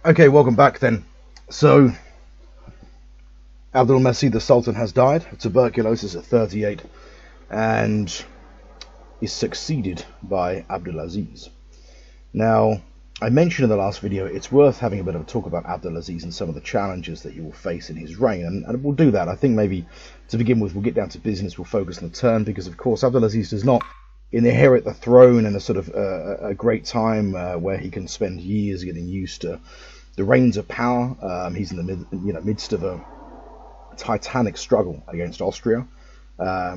Okay, welcome back then. So, Abdulmasih the Sultan has died of tuberculosis at 38 and is succeeded by Abdulaziz. Now, I mentioned in the last video it's worth having a bit of a talk about Abdulaziz and some of the challenges that he will face in his reign, and we'll do that. I think maybe to begin with we'll get down to business, we'll focus on the turn, because of course Abdulaziz does not inherit the throne in a sort of a great time where he can spend years getting used to the reins of power. He's in the midst of a titanic struggle against Austria,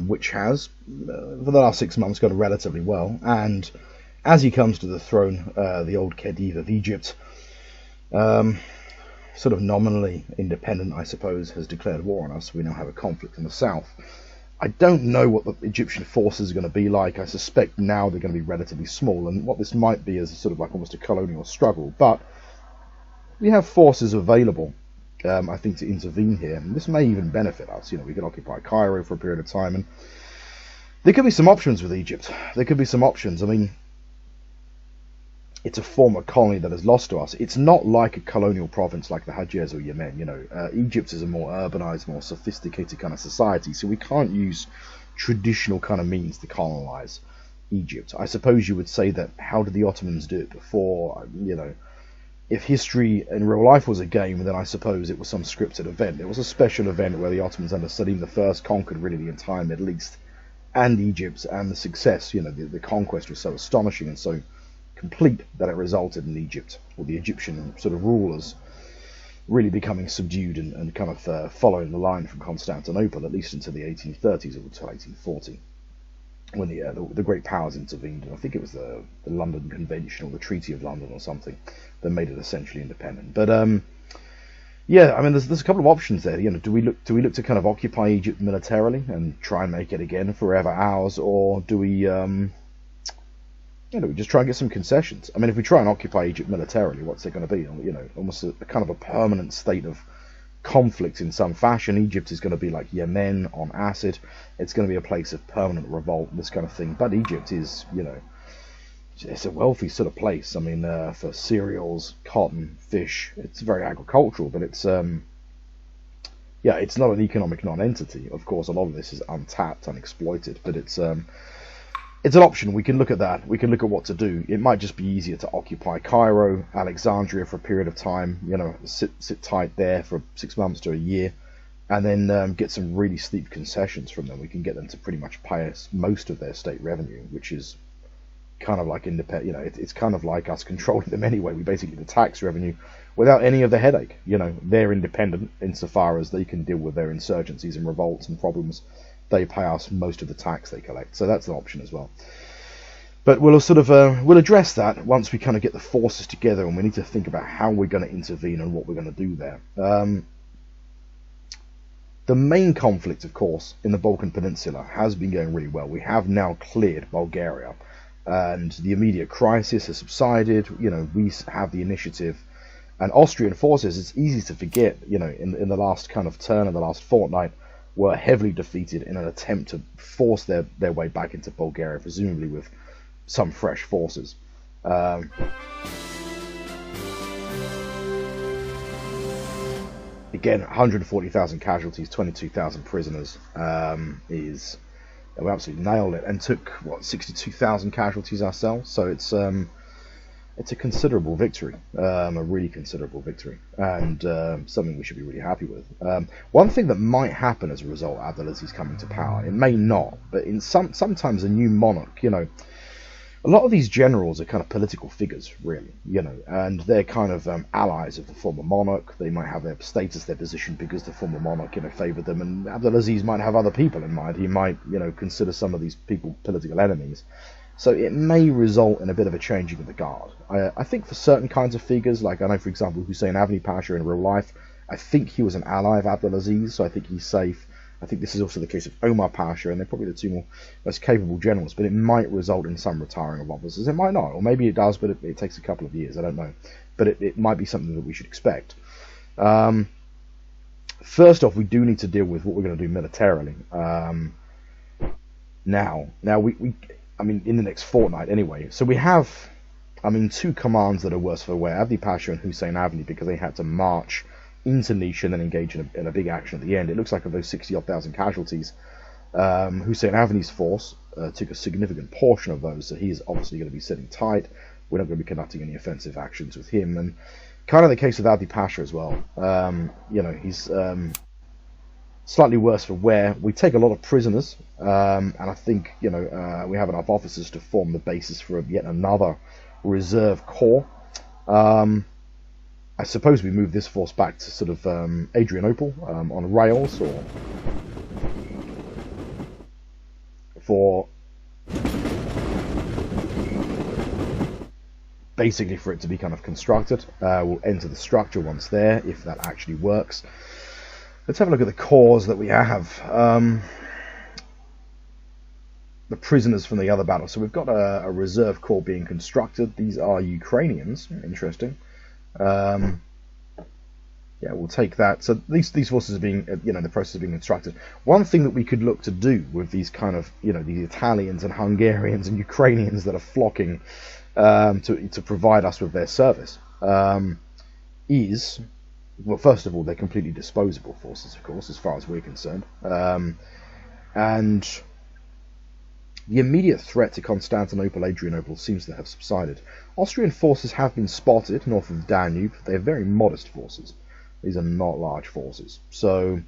which has, for the last 6 months, gone relatively well. And as he comes to the throne, the old Khedive of Egypt, sort of nominally independent, I suppose, has declared war on us. We now have a conflict in the south. I don't know what the Egyptian forces are going to be like. I suspect now they're going to be relatively small, and what this might be is sort of like almost a colonial struggle. But we have forces available, I think, to intervene here, and this may even benefit us. We could occupy Cairo for a period of time, and there could be some options with Egypt. There could be some options. I mean, it's a former colony that is lost to us. It's not like a colonial province like the Hejaz or Yemen. Egypt is a more urbanized, more sophisticated kind of society, so we can't use traditional kind of means to colonize Egypt. I suppose you would say that, how did the Ottomans do it before? If history in real life was a game, then I suppose it was some scripted event. It was a special event where the Ottomans under Selim I conquered really the entire Middle East and Egypt, and the success, the conquest was so astonishing and so complete that it resulted in Egypt, or the Egyptian sort of rulers, really becoming subdued and kind of following the line from Constantinople, at least until the 1830s or until 1840. When the great powers intervened, and I think it was the London Convention or the Treaty of London or something that made it essentially independent. But yeah, I mean, there's a couple of options there. Do we look to kind of occupy Egypt militarily and try and make it again forever ours, or do we we just try and get some concessions? I mean, if we try and occupy Egypt militarily, what's it going to be? Almost a kind of a permanent state of conflict in some fashion. Egypt is going to be like Yemen on acid. It's going to be a place of permanent revolt, this kind of thing. But Egypt is, it's a wealthy sort of place. I mean, for cereals, cotton, fish, it's very agricultural, but it's it's not an economic non-entity. Of course, a lot of this is untapped, unexploited, but it's an option. We can look at that. We can look at what to do. It might just be easier to occupy Cairo, Alexandria for a period of time, sit tight there for 6 months to a year, and then get some really steep concessions from them. We can get them to pretty much pay us most of their state revenue, which is kind of like independent. It's kind of like us controlling them anyway. We basically get the tax revenue without any of the headache. They're independent insofar as they can deal with their insurgencies and revolts and problems. They pay us most of the tax they collect, so that's an option as well. But we'll we'll address that once we kind of get the forces together, and we need to think about how we're going to intervene and what we're going to do there. The main conflict, of course, in the Balkan Peninsula has been going really well. We have now cleared Bulgaria, and the immediate crisis has subsided. We have the initiative, and Austrian forces, it's easy to forget, in the last kind of turn of the last fortnight, were heavily defeated in an attempt to force their way back into Bulgaria, presumably with some fresh forces. Again, 140,000 casualties, 22,000 prisoners. We absolutely nailed it, and took 62,000 casualties ourselves. So it's a considerable victory, a really considerable victory, and something we should be really happy with. One thing that might happen as a result of Abdulaziz coming to power, it may not, but sometimes a new monarch, a lot of these generals are kind of political figures, really, and they're kind of allies of the former monarch. They might have their status, their position, because the former monarch, favoured them, and Abdulaziz might have other people in mind. He might, consider some of these people political enemies. So it may result in a bit of a changing of the guard. I think for certain kinds of figures, like I know, for example, Hussein Avni Pasha in real life, I think he was an ally of Abdulaziz, so I think he's safe. I think this is also the case of Omar Pasha, and they're probably the two most capable generals, but it might result in some retiring of officers. It might not, or maybe it does, but it takes a couple of years, I don't know. But it might be something that we should expect. First off, we do need to deal with what we're going to do militarily. Now, we I mean, in the next fortnight anyway. So we have I mean, two commands that are worse for wear, Abdi Pasha and Hussein Avni, because they had to march into Nish and then engage in a big action at the end. It looks like of those 60-odd thousand casualties, Hussein Avni's force took a significant portion of those, so he's obviously going to be sitting tight. We're not going to be conducting any offensive actions with him, and kind of the case with Abdi Pasha as well. He's slightly worse for wear. We take a lot of prisoners, and I think we have enough officers to form the basis for yet another reserve corps. I suppose we move this force back to sort of Adrianople on rails, or for basically for it to be kind of constructed. We'll enter the structure once there, if that actually works. Let's have a look at the corps that we have. The prisoners from the other battle. So we've got a reserve corps being constructed. These are Ukrainians. Interesting. Yeah, we'll take that. So these forces are being, the process of being constructed. One thing that we could look to do with these kind of, the Italians and Hungarians and Ukrainians that are flocking to provide us with their service is, well, first of all, they're completely disposable forces, of course, as far as we're concerned. And the immediate threat to Constantinople, Adrianople, seems to have subsided. Austrian forces have been spotted north of the Danube. They're very modest forces. These are not large forces. So,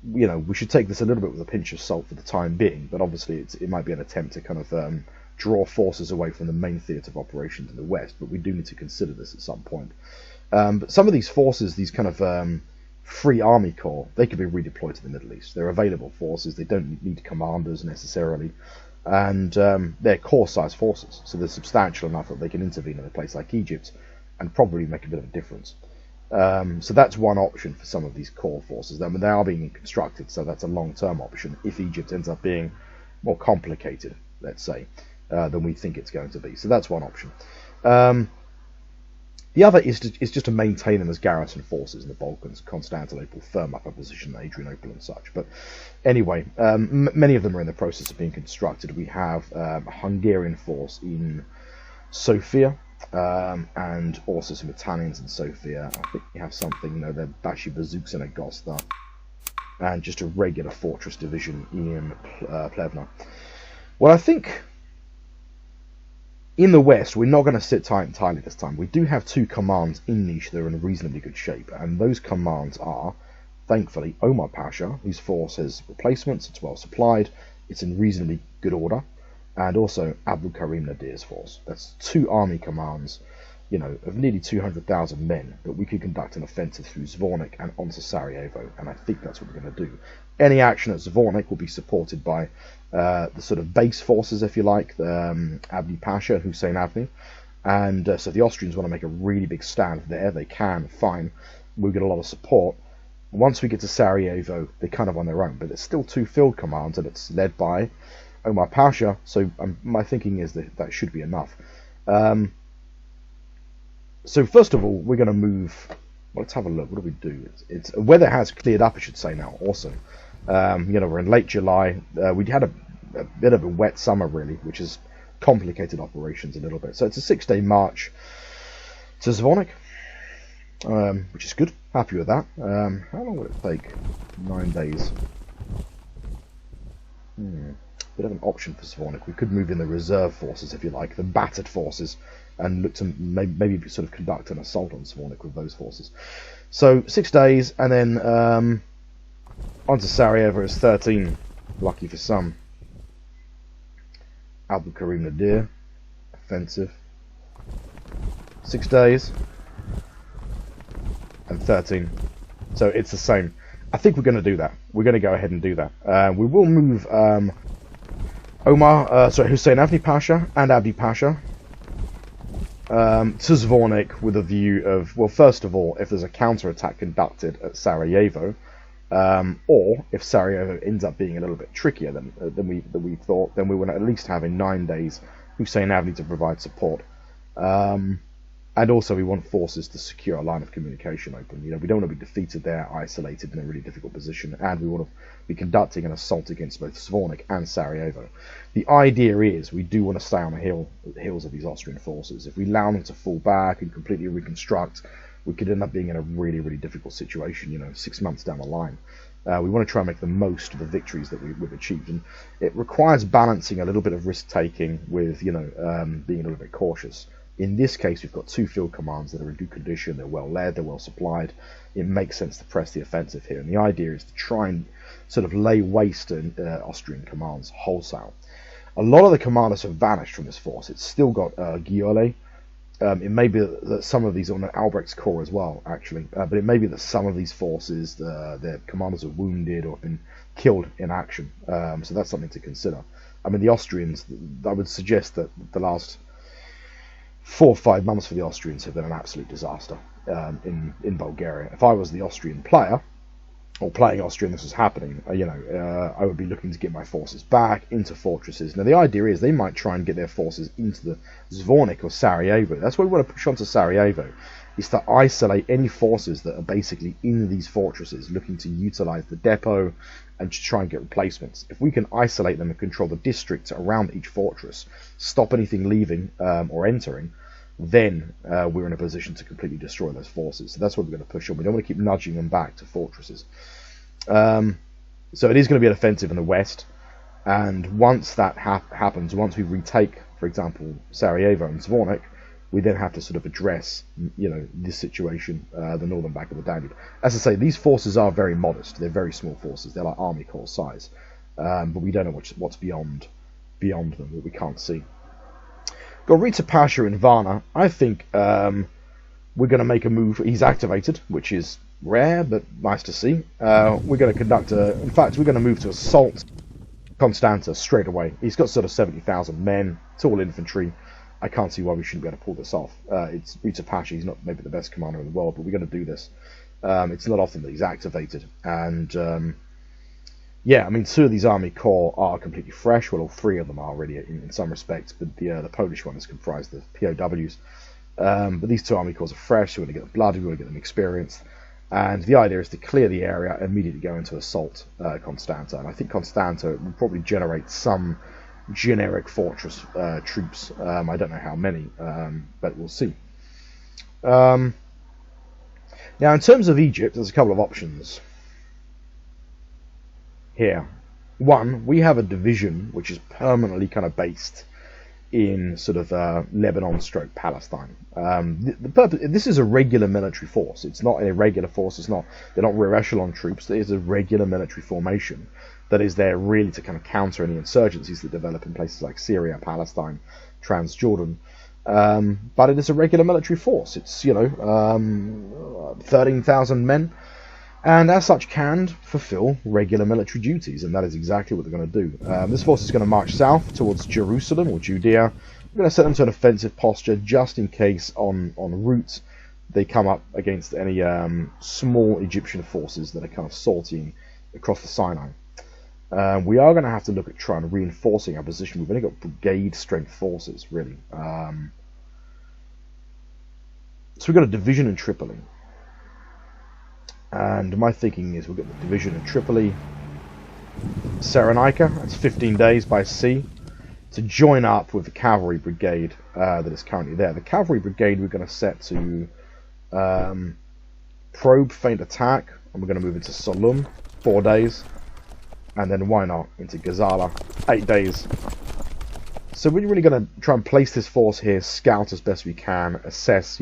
we should take this a little bit with a pinch of salt for the time being, but obviously it might be an attempt to kind of draw forces away from the main theatre of operations in the west, but we do need to consider this at some point. But some of these forces, these kind of free army corps, they could be redeployed to the Middle East. They're available forces. They don't need commanders necessarily, and they're corps-sized forces, so they're substantial enough that they can intervene in a place like Egypt and probably make a bit of a difference. So that's one option for some of these corps forces. I mean, they are being constructed, so that's a long-term option if Egypt ends up being more complicated, let's say, than we think it's going to be. So that's one option. The other is just to maintain them as garrison forces in the Balkans, Constantinople, firm up a position in Adrianople and such. But anyway, many of them are in the process of being constructed. We have a Hungarian force in Sofia, and also some Italians in Sofia. I think we have something, they're Bashi Bazooks in Agosta, and just a regular fortress division in Plevna. Well, I think in the west, we're not going to sit tight entirely this time. We do have two commands in Nish that are in reasonably good shape, and those commands are, thankfully, Omar Pasha, whose force has replacements, it's well supplied, it's in reasonably good order, and also Abdul Karim Nadir's force. That's two army commands, of nearly 200,000 men, that we could conduct an offensive through Zvornik and onto Sarajevo, and I think that's what we're going to do. Any action at Zvornik will be supported by the sort of base forces, if you like, Abdi Pasha, Hussein Avni, and so if the Austrians want to make a really big stand there, they can, fine, we'll get a lot of support. Once we get to Sarajevo, they're kind of on their own, but it's still two field commands, and it's led by Omar Pasha, so my thinking is that should be enough. So first of all, we're going to move. Well, let's have a look. What do we do? It's weather has cleared up, I should say now. Also, we're in late July. We had a bit of a wet summer, really, which has complicated operations a little bit. So it's a 6-day march to Zvornik, which is good. Happy with that. How long will it take? 9 days. Bit of an option for Zvornik. We could move in the reserve forces, if you like, the battered forces, and look to maybe sort of conduct an assault on Zvornik with those forces. So 6 days, and then onto Sarajevo is 13. Lucky for some. Abdul Karim Nadir, offensive. 6 days and 13. So it's the same. I think we're going to do that. We're going to go ahead and do that. We will move Hussein Avni Pasha and Abdi Pasha to Zvornik with a view of, well, first of all, if there's a counterattack conducted at Sarajevo, or if Sarajevo ends up being a little bit trickier than we thought, then we want to at least have in 9 days Hussein Avni to provide support. And And also we want forces to secure a line of communication open. You know, we don't want to be defeated there, isolated in a really difficult position, and we want to be conducting an assault against both Zvornik and Sarajevo. The idea is we do want to stay on the hills of these Austrian forces. If we allow them to fall back and completely reconstruct, we could end up being in a really, really difficult situation, you know, 6 months down the line. We want to try and make the most of the victories that we've achieved, and it requires balancing a little bit of risk-taking with, you know, being a little bit cautious. In this case, we've got 2 field commands that are in good condition, they're well led, they're well supplied. It makes sense to press the offensive here, and the idea is to try and sort of lay waste to Austrian commands wholesale. A lot of the commanders have vanished from this force. It's still got Giole. It may be that some of these are on Albrecht's corps as well, actually, but it may be that some of these forces, their commanders are wounded or have been killed in action, so that's something to consider. I mean, the Austrians, I would suggest that the last 4 or 5 months for the Austrians have been an absolute disaster in Bulgaria. If I was the Austrian player, or playing Austria and this was happening, I would be looking to get my forces back into fortresses. Now the idea is they might try and get their forces into the Zvornik or Sarajevo. That's why we want to push on to Sarajevo, is to isolate any forces that are basically in these fortresses, looking to utilize the depot and to try and get replacements. If we can isolate them and control the districts around each fortress, stop anything leaving or entering, then we're in a position to completely destroy those forces. So that's what we're going to push on. We don't want to keep nudging them back to fortresses. So it is going to be an offensive in the west, and once that happens, once we retake, for example, Sarajevo and Zvornik, we then have to sort of address, this situation, the northern bank of the Danube. As I say, these forces are very modest. They're very small forces. They're like army corps size, but we don't know what's beyond them that we can't see. Gorita Pasha in Varna, I think we're going to make a move. He's activated, which is rare, but nice to see. We're going to conduct in fact, we're going to move to assault Constanta straight away. He's got sort of 70,000 men. It's all infantry. I can't see why we shouldn't be able to pull this off. It's Rita Pasha. He's not maybe the best commander in the world, but we're going to do this. It's not often that he's activated. And, yeah, I mean, 2 of these army corps are completely fresh. Well, all 3 of them are really in some respects, but the Polish one is comprised of POWs. But these 2 army corps are fresh, so we want to get them bloody, we want to get them experienced. And the idea is to clear the area, immediately go into assault Constanta. And I think Constanta will probably generate some generic fortress troops. I don't know how many, but we'll see. Now, in terms of Egypt, there's a couple of options here. One, we have a division which is permanently kind of based in sort of Lebanon/Palestine. The purpose, this is a regular military force. It's not an irregular force. They're not rear echelon troops. It is a regular military formation that is there really to kind of counter any insurgencies that develop in places like Syria, Palestine, Transjordan. But it is a regular military force. It's 13,000 men, and as such can fulfill regular military duties, and that is exactly what they're going to do. This force is going to march south towards Jerusalem or Judea. We're going to set them to an offensive posture just in case en route they come up against any small Egyptian forces that are kind of sorting across the Sinai. We are going to have to look at trying reinforcing our position. We've only got brigade strength forces, really. So we've got a division in Tripoli. And my thinking is we'll get the division in Tripoli, Cyrenaica, that's 15 days by sea, to join up with the cavalry brigade that is currently there. The cavalry brigade we're going to set to probe feint attack, and we're going to move into Solum, 4 days, and then why not into Gazala, 8 days. So we're really going to try and place this force here, scout as best we can, assess,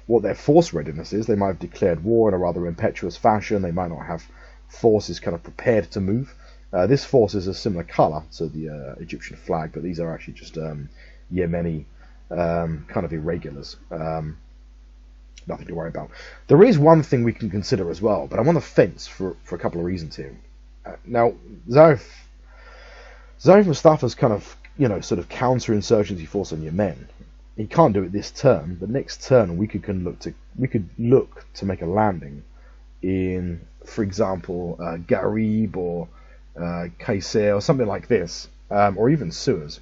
what their force readiness is. They might have declared war in a rather impetuous fashion. They might not have forces kind of prepared to move. This force is a similar colour to the Egyptian flag, but these are actually just Yemeni kind of irregulars. Nothing to worry about. There is one thing we can consider as well, but I'm on the fence for a couple of reasons here. Now, Zarif Mustafa's kind of, sort of counter-insurgency force on Yemen. He can't do it this turn, but next turn we could look to make a landing in, for example, Garib or Kaiser or something like this, or even Suez.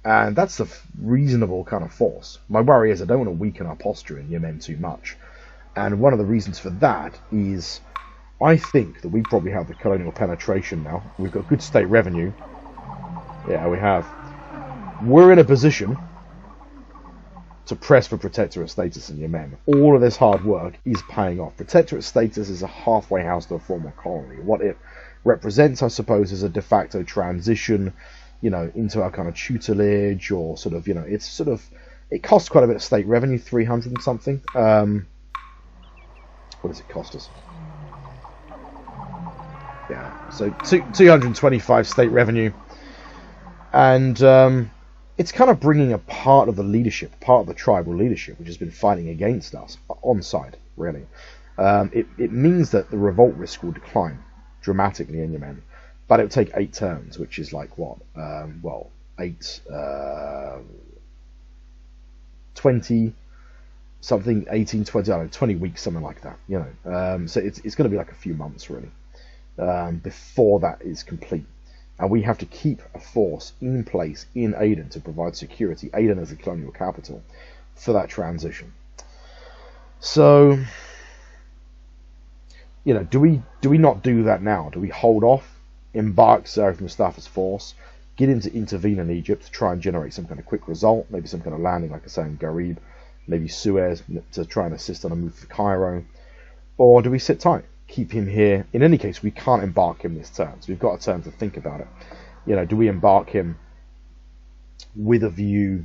And that's a reasonable kind of force. My worry is I don't want to weaken our posture in Yemen too much. And one of the reasons for that is I think that we probably have the colonial penetration now. We've got good state revenue. Yeah, we have. We're in a position to press for protectorate status in Yemen. All of this hard work is paying off. Protectorate status is a halfway house to a formal colony. What it represents, I suppose, is a de facto transition, into our kind of tutelage, or sort of, it's sort of, it costs quite a bit of state revenue, 300 and something. What does it cost us? Yeah, so 225 state revenue, and it's kind of bringing a part of the leadership, part of the tribal leadership, which has been fighting against us, on side, really. It means that the revolt risk will decline dramatically in Yemen, but it will take 8 turns, which is like what? 20 something, 18, 20, I don't know, 20 weeks, something like that, so it's going to be like a few months, really, before that is complete. And we have to keep a force in place in Aden to provide security, Aden as the colonial capital, for that transition. So, do we not do that now? Do we hold off, embark Zarif Mustafa's force, get him to intervene in Egypt to try and generate some kind of quick result, maybe some kind of landing, like I say, in Garib, maybe Suez, to try and assist on a move for Cairo? Or do we sit tight, keep him here? In any case, we can't embark him this turn, so we've got a turn to think about it. Do we embark him with a view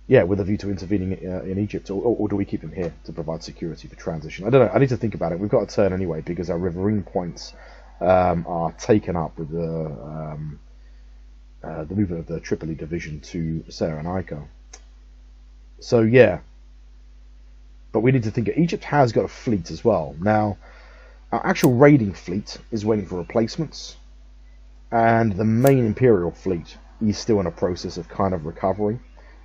to intervening in Egypt, or do we keep him here to provide security for transition? I don't know. I need to think about it. We've got a turn anyway, because our riverine points are taken up with the movement of the Tripoli division to Cyrenaica. So yeah, but we need to think. Egypt has got a fleet as well. Now, our actual raiding fleet is waiting for replacements, and the main Imperial fleet is still in a process of kind of recovery.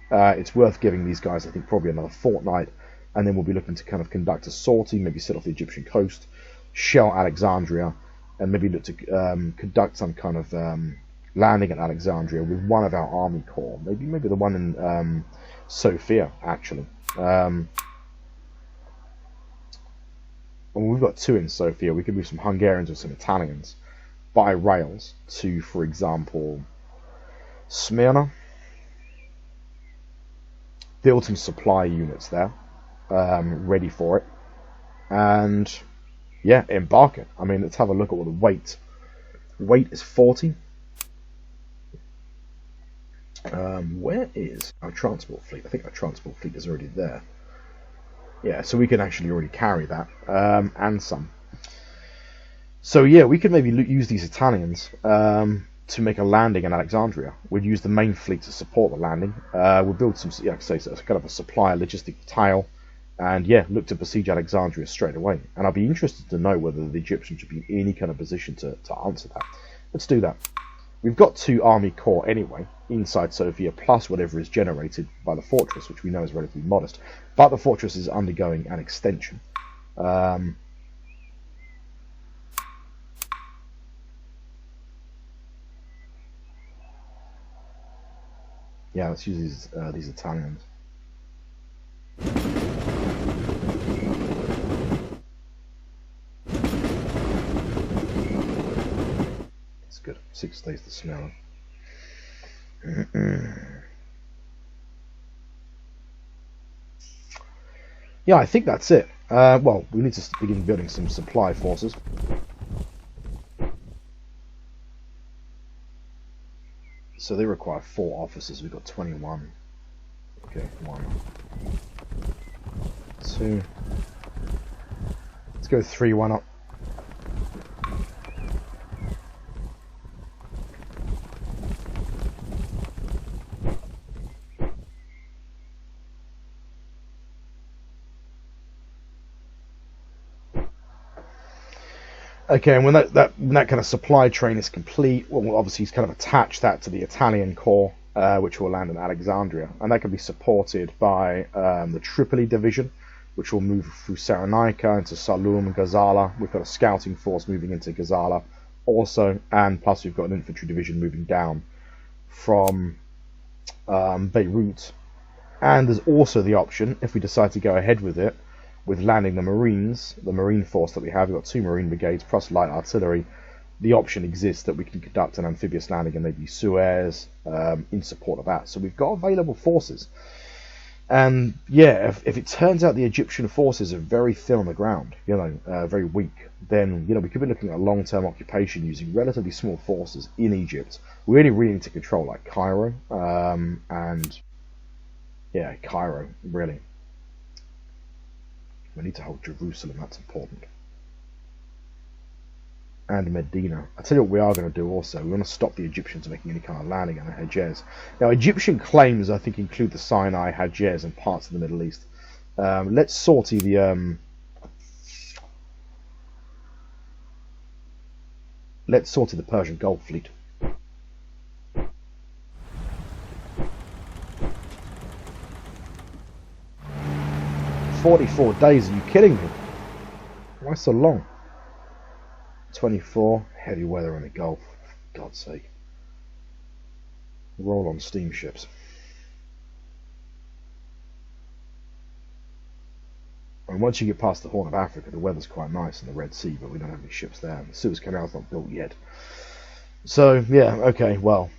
It's worth giving these guys, I think, probably another fortnight, and then we'll be looking to kind of conduct a sortie, maybe sit off the Egyptian coast, shell Alexandria, and maybe look to conduct some kind of landing at Alexandria with one of our army corps, maybe the one in Sofia, actually. Well, we've got 2 in Sofia. We could move some Hungarians or some Italians by rails to, for example, Smyrna. Build some supply units there, ready for it, and yeah, embark it. I mean, let's have a look at what the weight. Weight is 40. Where is our transport fleet? I think our transport fleet is already there. Yeah, so we can actually already carry that, and some. So yeah, we could maybe use these Italians to make a landing in Alexandria. We'd use the main fleet to support the landing. We'll build some, like I say, so it's kind of a supply logistic tile, and yeah, look to besiege Alexandria straight away. And I'll be interested to know whether the Egyptians should be in any kind of position to answer that. Let's do that. We've got 2 army corps anyway inside Sofia, plus whatever is generated by the fortress, which we know is relatively modest. But the fortress is undergoing an extension. Yeah, let's use these Italians. That's good. 6 days to smell it. Yeah, I think that's it. Well, we need to begin building some supply forces. So they require 4 officers. We've got 21. Okay, 1, 2. Let's go 3, 1 up. Okay, and when that kind of supply train is complete, we'll obviously kind of attach that to the Italian corps, which will land in Alexandria, and that can be supported by the Tripoli division, which will move through Cyrenaica into Saloum and Ghazala. We've got a scouting force moving into Ghazala also, and plus we've got an infantry division moving down from Beirut. And there's also the option, if we decide to go ahead with it, with landing the Marines, the Marine force that we have, we've got 2 Marine brigades plus light artillery. The option exists that we can conduct an amphibious landing in maybe Suez in support of that. So we've got available forces. And yeah, if it turns out the Egyptian forces are very thin on the ground, very weak, then we could be looking at a long-term occupation using relatively small forces in Egypt. We only really need to control like Cairo, and yeah, Cairo really. We need to hold Jerusalem. That's important. And Medina. I tell you what we are going to do also. We want to stop the Egyptians making any kind of landing on the Hejaz. Now, Egyptian claims, I think, include the Sinai, Hejaz, and parts of the Middle East. Let's sortie the Persian Gulf Fleet. "44 days? Are you kidding me? Why so long?" 24, heavy weather in the Gulf, for God's sake. Roll on steamships. And once you get past the Horn of Africa, the weather's quite nice in the Red Sea, but we don't have any ships there, and the Suez Canal's not built yet. So, yeah, okay, well,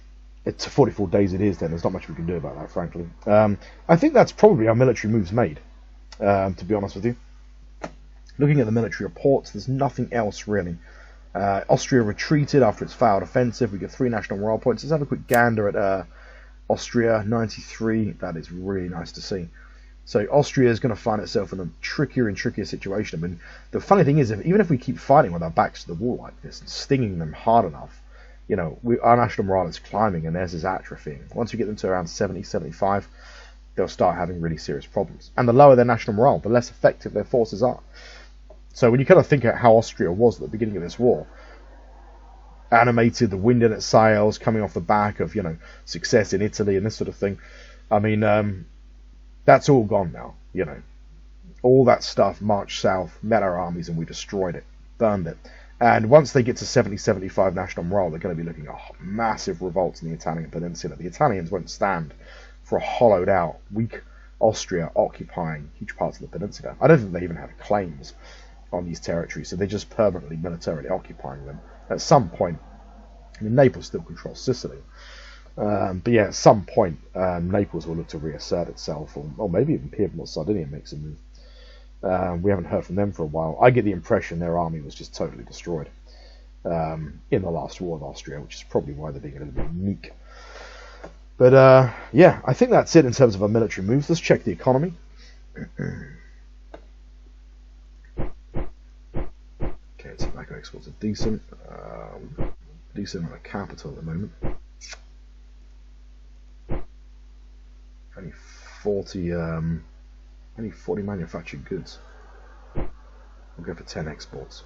it's 44 days it is then. There's not much we can do about that, frankly. I think that's probably our military moves made, to be honest with you. Looking at the military reports, there's nothing else really. Austria retreated after its failed offensive. We get 3 national morale points. Let's have a quick gander at Austria, 93. That is really nice to see. So Austria is going to find itself in a trickier and trickier situation. I mean, the funny thing is, even if we keep fighting with our backs to the wall like this and stinging them hard enough, our national morale is climbing and theirs is atrophying. Once we get them to around 70, 75, they'll start having really serious problems. And the lower their national morale, the less effective their forces are. So when you kind of think of how Austria was at the beginning of this war, animated, the wind in its sails, coming off the back of, success in Italy and this sort of thing, I mean, that's all gone now, All that stuff marched south, met our armies, and we destroyed it, burned it. And once they get to 70, 75 national morale, they're going to be looking at massive revolts in the Italian peninsula. The Italians won't stand for a hollowed out, weak Austria occupying huge parts of the peninsula. I don't think they even have claims on these territories, so they're just permanently militarily occupying them. At some point, I mean, Naples still controls Sicily, but yeah, at some point, Naples will look to reassert itself, or maybe even Piedmont or Sardinia makes a move. We haven't heard from them for a while. I get the impression their army was just totally destroyed in the last war of Austria, which is probably why they're being a little bit meek. But yeah, I think that's it in terms of our military moves. Let's check the economy. Okay, tobacco exports are decent. Decent amount of capital at the moment. Only 40 manufactured goods. We'll go for 10 exports.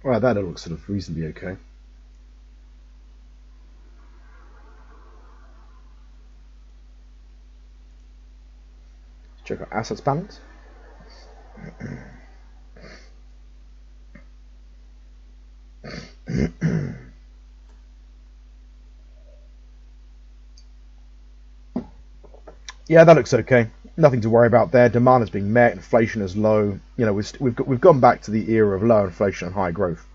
Well, that looks sort of reasonably okay. Check our assets balance. Yeah, that looks okay. Nothing to worry about there. Demand is being met. Inflation is low. We've gone back to the era of low inflation and high growth.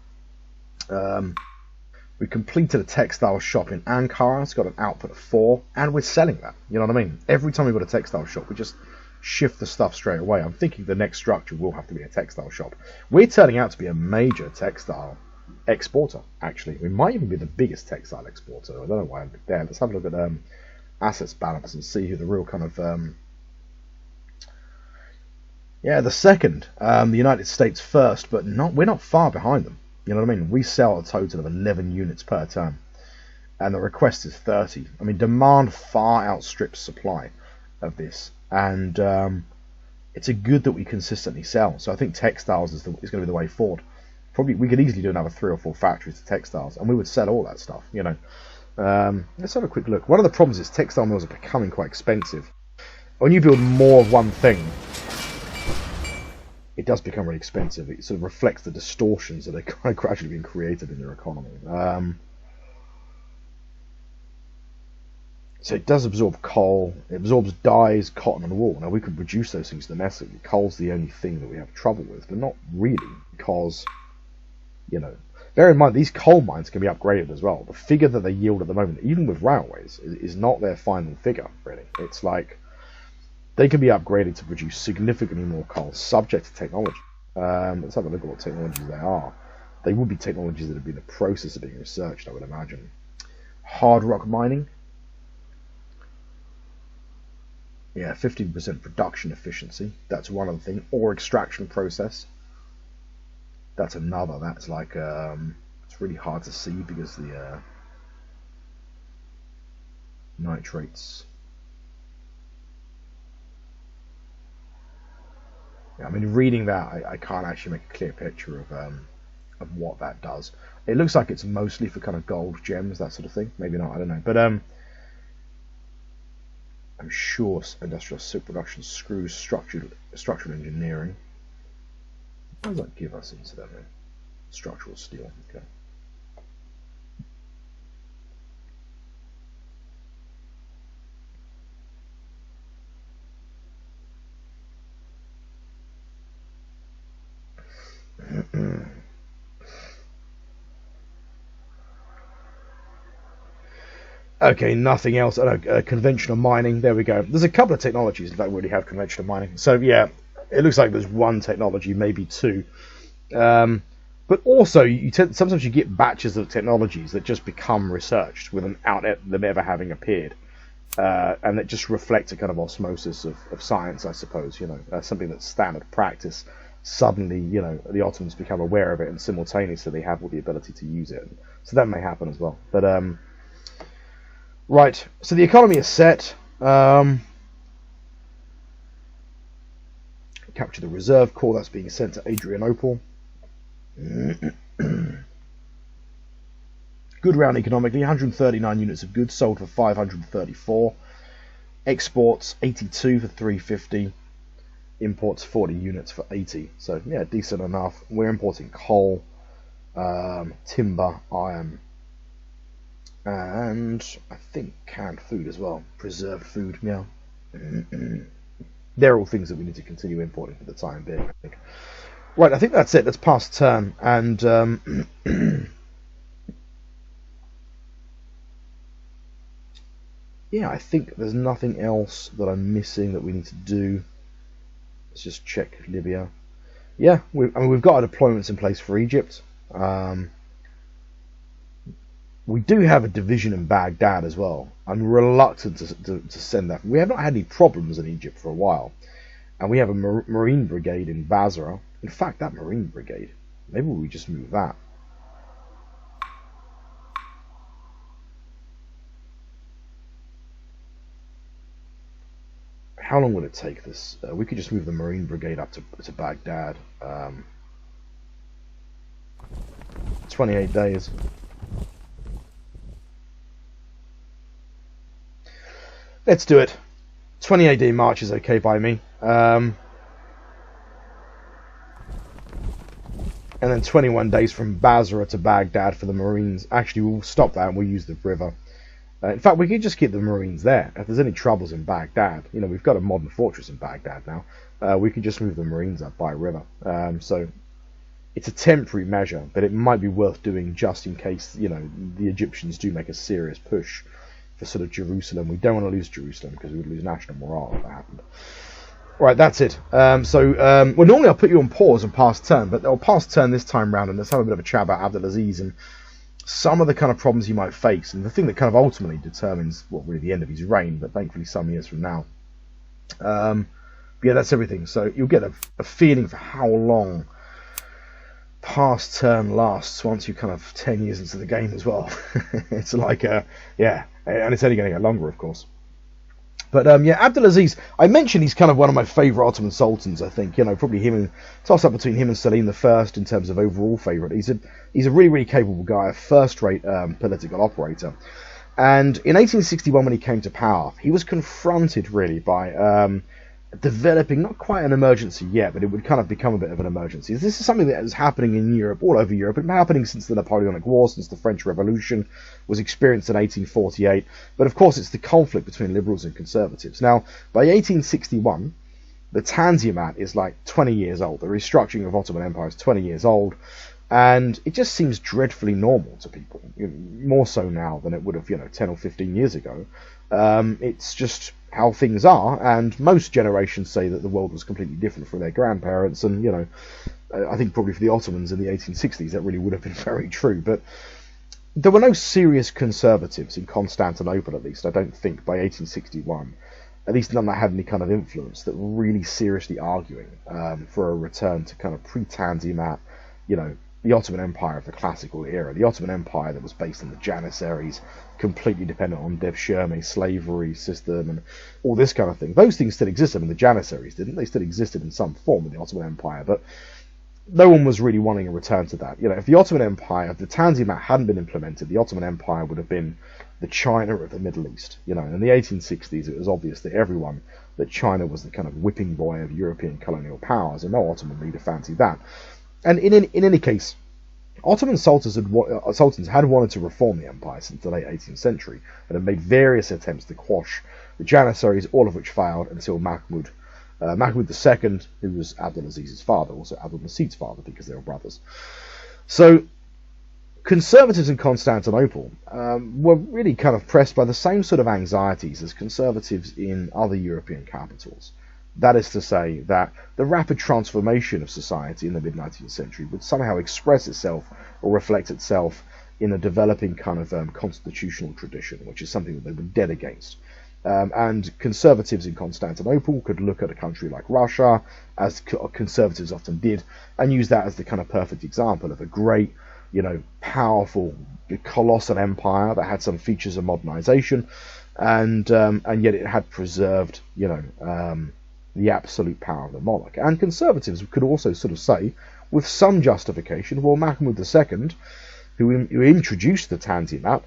We completed a textile shop in Ankara. It's got an output of 4, and we're selling that. You know what I mean? Every time we've got a textile shop, we just shift the stuff straight away. I'm thinking the next structure will have to be a textile shop. We're turning out to be a major textile exporter, actually. We might even be the biggest textile exporter. I don't know why I'm there. Let's have a look at assets balance and see who the real kind of the second, the United States first, but we're not far behind them. You know what I mean? We sell a total of 11 units per term, and the request is 30. I mean, demand far outstrips supply of this. and it's a good that we consistently sell. So I think textiles is going to be the way forward. Probably we could easily do another 3 or 4 factories of textiles, and we would sell all that stuff. Let's have a quick look. One of the problems is textile mills are becoming quite expensive. When you build more of one thing, it does become really expensive. It sort of reflects the distortions that are kind of gradually being created in your economy. So it does absorb coal, it absorbs dyes, cotton and wool. Now we could produce those things domestically. Coal's the only thing that we have trouble with, but not really, because, bear in mind these coal mines can be upgraded as well. The figure that they yield at the moment, even with railways, is not their final figure, really. It's like, they can be upgraded to produce significantly more coal, subject to technology. Let's have a look at what technologies they are. They would be technologies that have been in the process of being researched, I would imagine. Hard rock mining. Yeah, 15% production efficiency. That's one other thing. Ore extraction process. That's another. That's like, it's really hard to see because the nitrates. Yeah, I mean, reading that, I can't actually make a clear picture of what that does. It looks like it's mostly for kind of gold, gems, that sort of thing. Maybe not, I don't know. But I'm sure industrial silk production, screws, structural engineering. What does that give us, incidentally? Structural steel, okay. Okay, nothing else. Conventional mining. There we go. There's a couple of technologies that already have conventional mining. So yeah, it looks like there's one technology, maybe 2. But also, sometimes you get batches of technologies that just become researched without them ever having appeared, and that just reflects a kind of osmosis of science, I suppose. Something that's standard practice. Suddenly, the Ottomans become aware of it, and simultaneously they have all the ability to use it. So that may happen as well. But right, so the economy is set. Capture the reserve corps that's being sent to Adrianople. Good round economically, 139 units of goods sold for 534. Exports 82 for 350. Imports 40 units for 80. So yeah, decent enough. We're importing coal, timber, iron, and I think canned food as well. Preserved food, yeah. They're all things that we need to continue importing for the time being, I think. Right, I think that's it. Let's pass turn. And yeah, I think there's nothing else that I'm missing that we need to do. Let's just check Libya. Yeah, we've got our deployments in place for Egypt. We do have a division in Baghdad as well. I'm reluctant to send that. We have not had any problems in Egypt for a while. And we have a Marine Brigade in Basra. In fact, that Marine Brigade, maybe we just move that. How long would it take this? We could just move the Marine Brigade up to Baghdad. 28 days. Let's do it. 28-day march is okay by me. And then 21 days from Basra to Baghdad for the Marines. Actually, we'll stop that and we'll use the river. In fact, we could just keep the Marines there. If there's any troubles in Baghdad, we've got a modern fortress in Baghdad now. We could just move the Marines up by river. So it's a temporary measure, but it might be worth doing just in case, the Egyptians do make a serious push for sort of Jerusalem. We don't want to lose Jerusalem because we would lose national morale if that happened. Right, that's it. Well, normally I'll put you on pause and pass turn, but I'll pass turn this time round and let's have a bit of a chat about Abdulaziz and some of the kind of problems he might face, and the thing that kind of ultimately determines, really the end of his reign, but thankfully some years from now. But yeah, that's everything. So you'll get a feeling for how long pass turn lasts once you're kind of 10 years into the game as well. It's like, yeah, and it's only going to get longer, of course. But yeah, Abdulaziz, I mentioned he's kind of one of my favourite Ottoman sultans. I think probably him and toss up between him and Selim the First in terms of overall favourite. He's a really capable guy, a first-rate political operator. And in 1861, when he came to power, he was confronted really by developing not quite an emergency yet, but it would kind of become a bit of an emergency. This is something that is happening in Europe, all over Europe. It's been happening since the Napoleonic War, since the French Revolution was experienced in 1848. But of course, it's the conflict between liberals and conservatives. Now, by 1861, the Tanzimat is like 20 years old. The restructuring of Ottoman Empire is 20 years old. And it just seems dreadfully normal to people, more so now than it would have, 10 or 15 years ago. It's just how things are, and most generations say that the world was completely different from their grandparents, and, I think probably for the Ottomans in the 1860s that really would have been very true, but there were no serious conservatives in Constantinople, at least, I don't think, by 1861. At least none that had any kind of influence that were really seriously arguing for a return to kind of pre-Tanzimat, the Ottoman Empire of the classical era, the Ottoman Empire that was based on the Janissaries, completely dependent on devshirme, slavery system, and all this kind of thing. Those things still existed. I mean, the Janissaries didn't. They still existed in some form in the Ottoman Empire, but no one was really wanting a return to that. If the Ottoman Empire, if the Tanzimat hadn't been implemented, the Ottoman Empire would have been the China of the Middle East. In the 1860s, it was obvious to everyone that China was the kind of whipping boy of European colonial powers, and no Ottoman leader fancied that. And in any case, Ottoman sultans had wanted to reform the empire since the late 18th century and had made various attempts to quash the Janissaries, all of which failed until Mahmud II, who was Abdulaziz's father, also Abdulmajid's father, because they were brothers. So conservatives in Constantinople were really kind of pressed by the same sort of anxieties as conservatives in other European capitals. That is to say that the rapid transformation of society in the mid-19th century would somehow express itself or reflect itself in a developing kind of constitutional tradition, which is something that they were dead against. And conservatives in Constantinople could look at a country like Russia, as conservatives often did, and use that as the kind of perfect example of a great, powerful, colossal empire that had some features of modernization, and yet it had preserved, the absolute power of the monarch. And conservatives could also sort of say, with some justification, well, Mahmud II, who introduced the Tanzimat,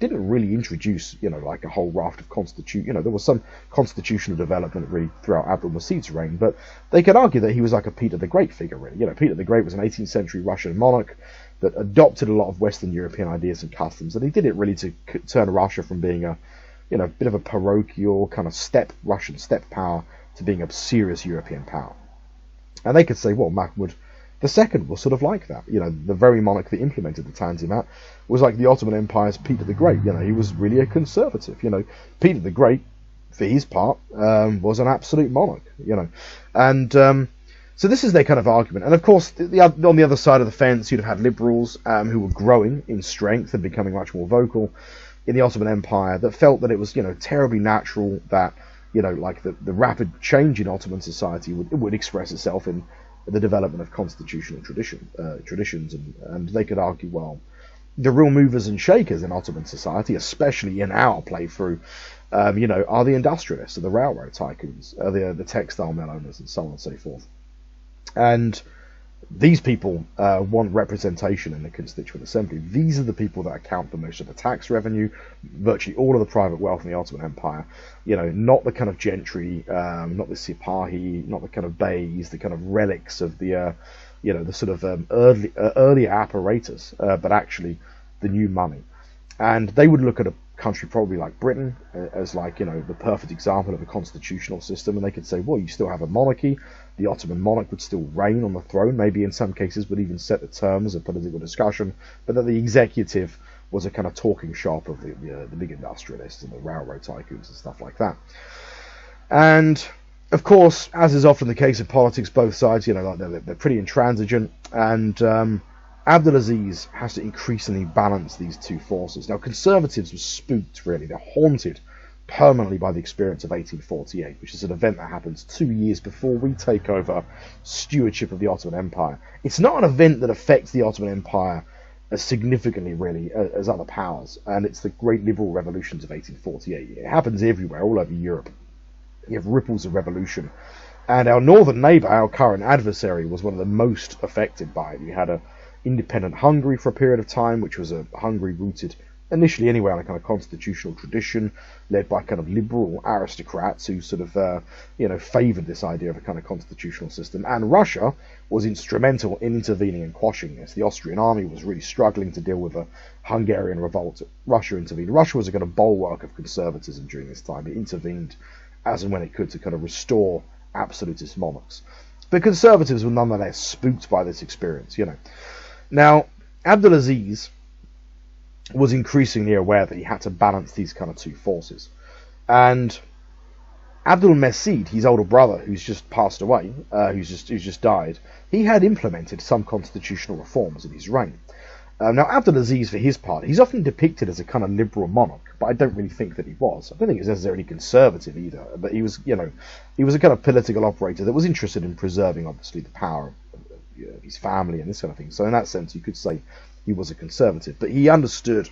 didn't really introduce, like a whole raft of constitution. There was some constitutional development really throughout Abdulmajid's reign, but they could argue that he was like a Peter the Great figure, really. Peter the Great was an 18th century Russian monarch that adopted a lot of Western European ideas and customs, and he did it really to turn Russia from being a, bit of a parochial kind of Russian steppe power to being a serious European power. And they could say, well, Mahmud II was sort of like that. The very monarch that implemented the Tanzimat was like the Ottoman Empire's Peter the Great. He was really a conservative. Peter the Great, for his part, was an absolute monarch. And so this is their kind of argument. And of course, on the other side of the fence, you'd have had liberals who were growing in strength and becoming much more vocal in the Ottoman Empire that felt that it was, terribly natural that, like the rapid change in Ottoman society would express itself in the development of constitutional traditions, and they could argue, well, the real movers and shakers in Ottoman society, especially in our playthrough, are the industrialists, are the railroad tycoons, are the textile mill owners, and so on and so forth. And these people want representation in the Constituent Assembly. These are the people that account for most of the tax revenue, virtually all of the private wealth in the Ottoman Empire. Not the kind of gentry, not the sipahi, not the kind of beys, the kind of relics of the, the sort of earlier apparatus, but actually the new money. And they would look at a country probably like Britain as like, the perfect example of a constitutional system, and they could say, well, you still have a monarchy. The Ottoman monarch would still reign on the throne, maybe in some cases would even set the terms of political discussion, but that the executive was a kind of talking shop of the big industrialists and the railroad tycoons and stuff like that. And of course, as is often the case in politics, both sides, they're pretty intransigent, and Abdulaziz has to increasingly balance these two forces. Now, conservatives were spooked, really. They're haunted permanently by the experience of 1848, which is an event that happens 2 years before we take over stewardship of the Ottoman Empire. It's not an event that affects the Ottoman Empire as significantly, really, as other powers. And it's the great liberal revolutions of 1848. It happens everywhere, all over Europe. You have ripples of revolution. And our northern neighbour, our current adversary, was one of the most affected by it. You had a independent Hungary for a period of time, which was a Hungary rooted initially anyway on a kind of constitutional tradition, led by kind of liberal aristocrats who sort of, favoured this idea of a kind of constitutional system. And Russia was instrumental in intervening and quashing this. The Austrian army was really struggling to deal with a Hungarian revolt. Russia intervened. Russia was a kind of bulwark of conservatism during this time. It intervened as and when it could to kind of restore absolutist monarchs. But conservatives were nonetheless spooked by this experience, Now, Abdulaziz was increasingly aware that he had to balance these kind of two forces. And Abdul Mesid, his older brother, who's just passed away, who's just died, he had implemented some constitutional reforms in his reign. Now, Abdulaziz, for his part, he's often depicted as a kind of liberal monarch, but I don't really think that he was. I don't think he was necessarily conservative either, but he was, he was a kind of political operator that was interested in preserving, obviously, the power of his family and this kind of thing. So in that sense, you could say he was a conservative, but he understood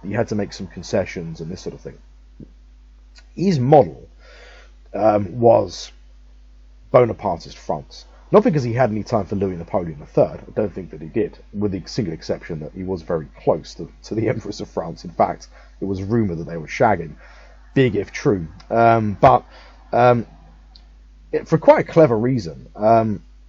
that he had to make some concessions and this sort of thing. His model was Bonapartist France. Not because he had any time for Louis Napoleon III, I don't think that he did, with the single exception that he was very close to the Empress of France. In fact, it was rumoured that they were shagging, big if true. But for quite a clever reason,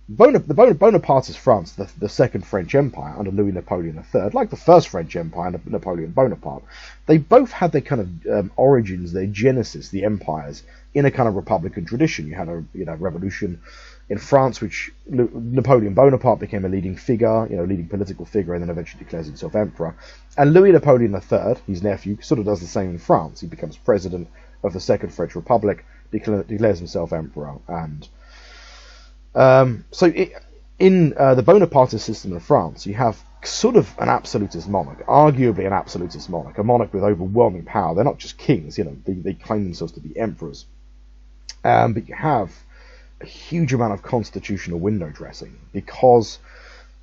the Bonapartist France, the Second French Empire under Louis Napoleon III, like the First French Empire under Napoleon Bonaparte, they both had their kind of origins, their genesis, the empires, in a kind of republican tradition. You had a revolution in France, which Napoleon Bonaparte became a leading figure, leading political figure, and then eventually declares himself emperor. And Louis Napoleon III, his nephew, sort of does the same in France. He becomes president of the Second French Republic, declares himself emperor, and in the Bonapartist system of France, you have sort of an absolutist monarch, arguably an absolutist monarch, a monarch with overwhelming power. They're not just kings, they claim themselves to be emperors. But you have a huge amount of constitutional window dressing, because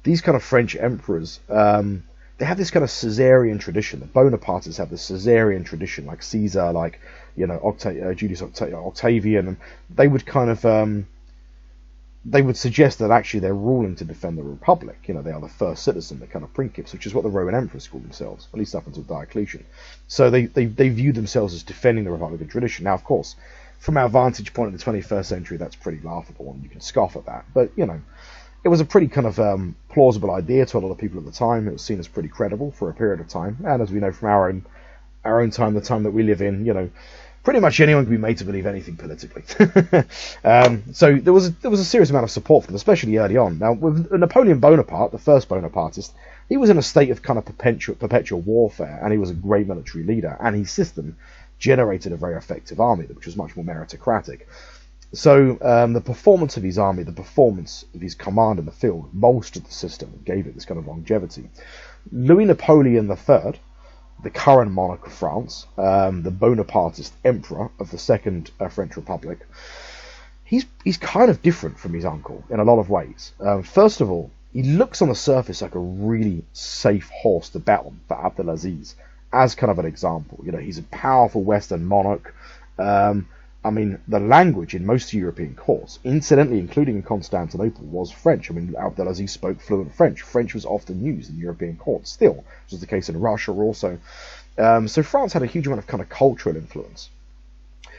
these kind of French emperors, they have this kind of Caesarian tradition. The Bonapartists have the Caesarian tradition, like Caesar, like Julius Octavian, and they would kind of they would suggest that actually they're ruling to defend the Republic. They are the first citizen, the kind of princeps, which is what the Roman emperors called themselves, at least up until Diocletian. So they view themselves as defending the Republican tradition. Now, of course, from our vantage point in the 21st century, that's pretty laughable, and you can scoff at that. But, it was a pretty kind of plausible idea to a lot of people at the time. It was seen as pretty credible for a period of time. And as we know from our own time, the time that we live in, pretty much anyone can be made to believe anything politically. So there was a serious amount of support for them, especially early on. Now, with Napoleon Bonaparte, the first Bonapartist, he was in a state of kind of perpetual warfare, and he was a great military leader, and his system generated a very effective army, which was much more meritocratic. So the performance of his army, the performance of his command in the field, bolstered the system and gave it this kind of longevity. Louis Napoleon III, the current monarch of France, the Bonapartist emperor of the Second French Republic, he's kind of different from his uncle in a lot of ways. First of all, he looks on the surface like a really safe horse to bet on for Abdulaziz, as kind of an example. He's a powerful Western monarch. The language in most European courts, incidentally, including in Constantinople, was French. Abdulaziz spoke fluent French. French was often used in European courts still, which was the case in Russia also. So France had a huge amount of kind of cultural influence.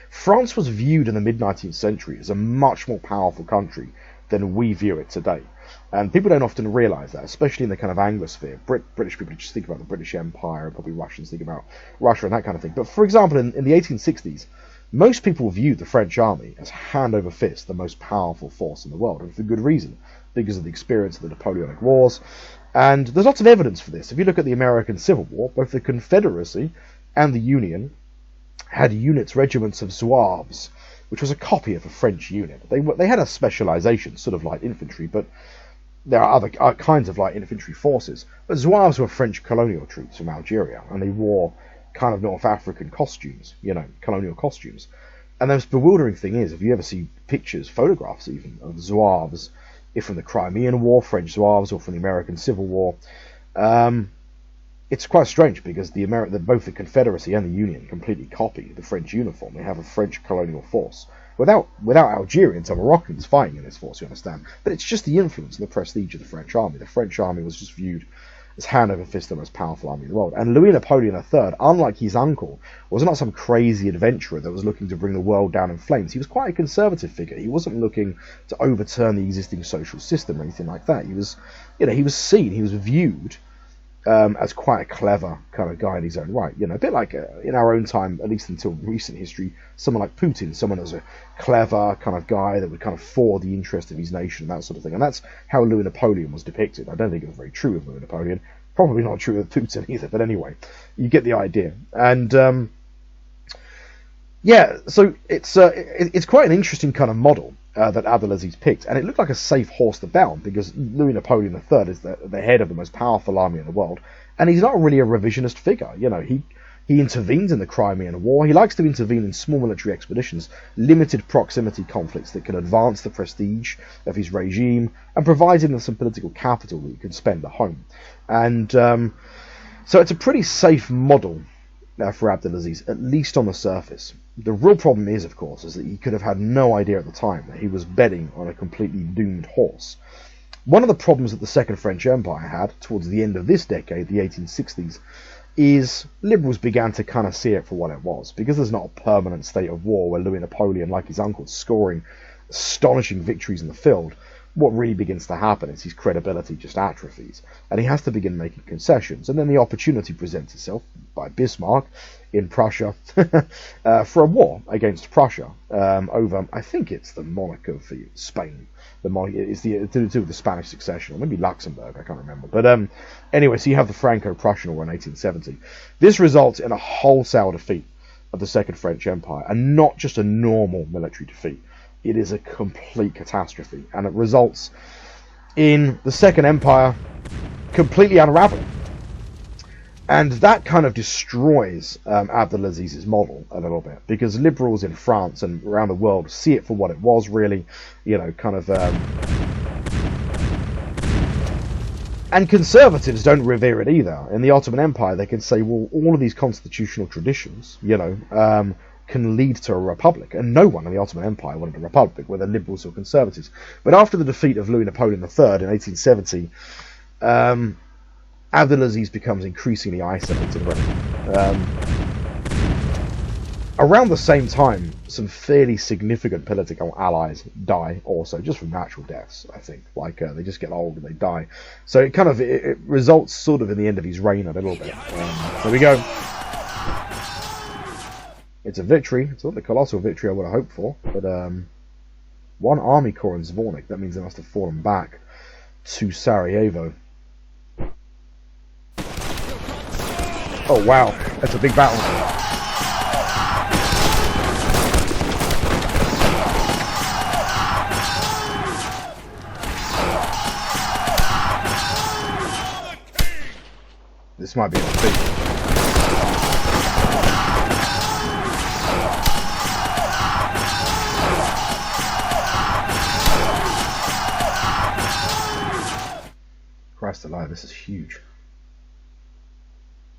France was viewed in the mid-19th century as a much more powerful country than we view it today. And people don't often realise that, especially in the kind of Anglosphere. British people just think about the British Empire, and probably Russians think about Russia and that kind of thing. But for example, in the 1860s, most people viewed the French army as hand over fist the most powerful force in the world, and for good reason, because of the experience of the Napoleonic Wars. And there's lots of evidence for this. If you look at the American Civil War, both the Confederacy and the Union had regiments of Zouaves, which was a copy of a French unit. They had a specialisation, sort of light infantry, but there are other kinds of light infantry forces. But Zouaves were French colonial troops from Algeria, and they wore kind of North African costumes, colonial costumes. And the most bewildering thing is, if you ever see pictures, photographs even, of Zouaves, if from the Crimean War, French Zouaves, or from the American Civil War, it's quite strange because both the Confederacy and the Union completely copy the French uniform. They have a French colonial force without Algerians or Moroccans fighting in this force, you understand. But it's just the influence and the prestige of the French army. The French army was just viewed as hand over fist the most powerful army in the world. And Louis Napoleon III, unlike his uncle, was not some crazy adventurer that was looking to bring the world down in flames. He was quite a conservative figure. He wasn't looking to overturn the existing social system or anything like that. He was viewed as quite a clever kind of guy in his own right. A bit like in our own time, at least until recent history, someone like Putin, someone as a clever kind of guy that would kind of forward the interest of his nation, that sort of thing. And that's how Louis Napoleon was depicted. I don't think it was very true of Louis Napoleon. Probably not true of Putin either. But anyway, you get the idea. And so it's quite an interesting kind of model that Abdulaziz picked, and it looked like a safe horse to bet on because Louis Napoleon III is the head of the most powerful army in the world, and he's not really a revisionist figure. He intervenes in the Crimean War. He likes to intervene in small military expeditions, limited proximity conflicts that can advance the prestige of his regime and provide him with some political capital that he can spend at home. And so it's a pretty safe model for Abdulaziz, at least on the surface. The real problem is, of course, is that he could have had no idea at the time that he was betting on a completely doomed horse. One of the problems that the Second French Empire had towards the end of this decade, the 1860s, is liberals began to kind of see it for what it was. Because there's not a permanent state of war where Louis Napoleon, like his uncle, scoring astonishing victories in the field, what really begins to happen is his credibility just atrophies, and he has to begin making concessions. And then the opportunity presents itself by Bismarck in Prussia for a war against Prussia over, I think it's the monarch of Spain. It's to do with the Spanish succession, or maybe Luxembourg, I can't remember. But anyway, so you have the Franco-Prussian War in 1870. This results in a wholesale defeat of the Second French Empire, and not just a normal military defeat. It is a complete catastrophe, and it results in the Second Empire completely unraveling. And that kind of destroys Abdulaziz's model a little bit, because liberals in France and around the world see it for what it was, really, and conservatives don't revere it either. In the Ottoman Empire, they can say, well, all of these constitutional traditions, can lead to a republic, and no one in the Ottoman Empire wanted a republic, whether liberals or conservatives. But after the defeat of Louis Napoleon III in 1870, Abdulaziz becomes increasingly isolated. Around the same time, some fairly significant political allies die also, just from natural deaths, I think. They just get old and they die. So it results sort of in the end of his reign a little bit. There we go. It's a victory. It's not the colossal victory I would have hoped for, but one army corps in Zvornik. That means they must have fallen back to Sarajevo. Oh wow, that's a big battle. This might be a defeat. Christ alive, this is huge.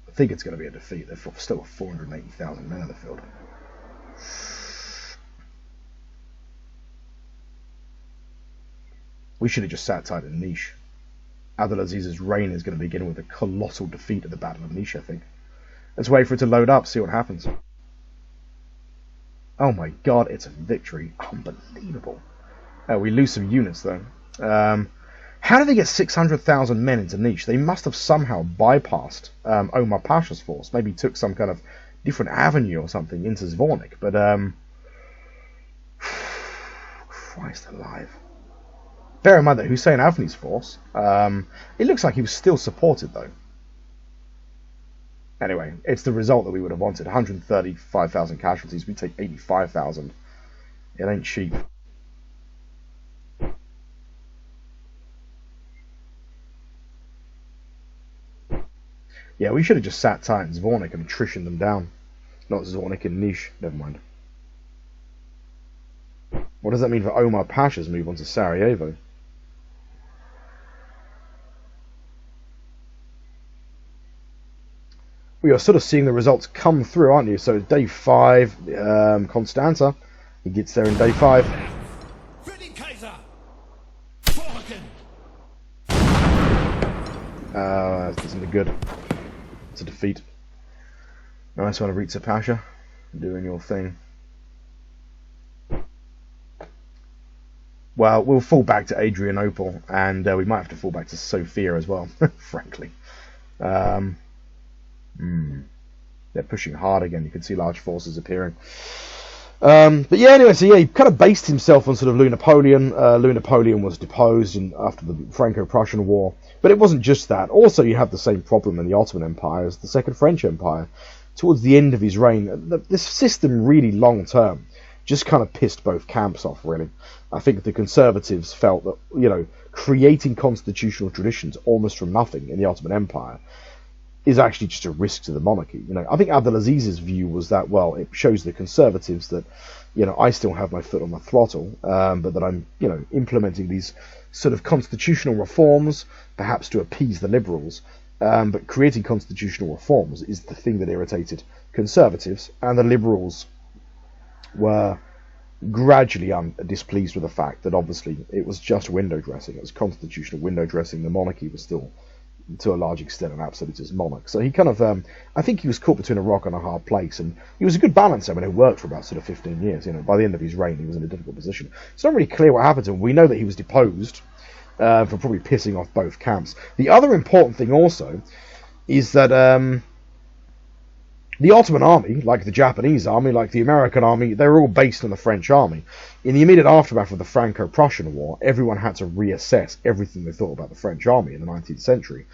I think it's going to be a defeat. They've still got 480,000 men in the field. We should have just sat tight in Niche. Abdulaziz's reign is going to begin with a colossal defeat at the Battle of Niche, I think. Let's wait for it to load up, see what happens. Oh my god, it's a victory. Unbelievable. We lose some units, though. How did they get 600,000 men into Niche? They must have somehow bypassed Omar Pasha's force. Maybe took some kind of different avenue or something into Zvornik. But, Christ alive. Bear in mind that Hussein Avni's force, it looks like he was still supported, though. Anyway, it's the result that we would have wanted. 135,000 casualties. We take 85,000. It ain't cheap. Yeah, we should have just sat tight in Zvornik and attritioned them down. Not Zvornik and Niche. Never mind. What does that mean for Omar Pasha's move on to Sarajevo? we are sort of seeing the results come through, aren't you? So day 5, Constanza, he gets there in day 5. That doesn't look good. It's a defeat. Nice one, Aritza Pasha, doing your thing. Well, we'll fall back to Adrianople, and we might have to fall back to Sofia as well, frankly. They're pushing hard again. You can see large forces appearing. But yeah, anyway, so yeah, he kind of based himself on sort of Louis Napoleon. Louis Napoleon was deposed after the Franco-Prussian War. But it wasn't just that. Also, you have the same problem in the Ottoman Empire as the Second French Empire. Towards the end of his reign, this system really long-term just kind of pissed both camps off, really. I think the conservatives felt that, you know, creating constitutional traditions almost from nothing in the Ottoman Empire is actually just a risk to the monarchy. You know, I think Abdulaziz's view was that, well, it shows the conservatives that, you know, I still have my foot on the throttle, but that I'm, you know, implementing these sort of constitutional reforms, perhaps to appease the liberals. But creating constitutional reforms is the thing that irritated conservatives, and the liberals were gradually displeased with the fact that obviously it was just window dressing. It was constitutional window dressing. The monarchy was still, to a large extent, an absolutist monarch. So he kind of, I think he was caught between a rock and a hard place, and he was a good balancer. I mean, it worked for about sort of 15 years. You know, by the end of his reign, he was in a difficult position. It's not really clear what happened to him. We know that he was deposed for probably pissing off both camps. The other important thing also is that the Ottoman army, like the Japanese army, like the American army, they were all based on the French army. In the immediate aftermath of the Franco-Prussian War, everyone had to reassess everything they thought about the French army in the 19th century.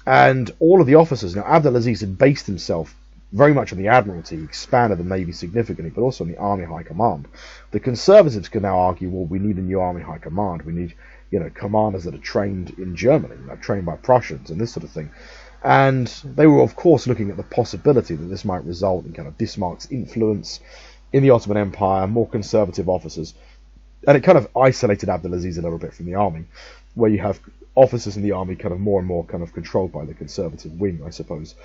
And all of the officers, now Abdulaziz had based himself very much on the Admiralty, expanded the Navy significantly, but also on the Army High Command. The Conservatives can now argue, well, we need a new Army High Command. We need, you know, commanders that are trained in Germany, like trained by Prussians and this sort of thing. And they were, of course, looking at the possibility that this might result in kind of Bismarck's influence in the Ottoman Empire, more conservative officers. And it kind of isolated Abdulaziz a little bit from the army, where you have officers in the army kind of more and more kind of controlled by the conservative wing, I suppose.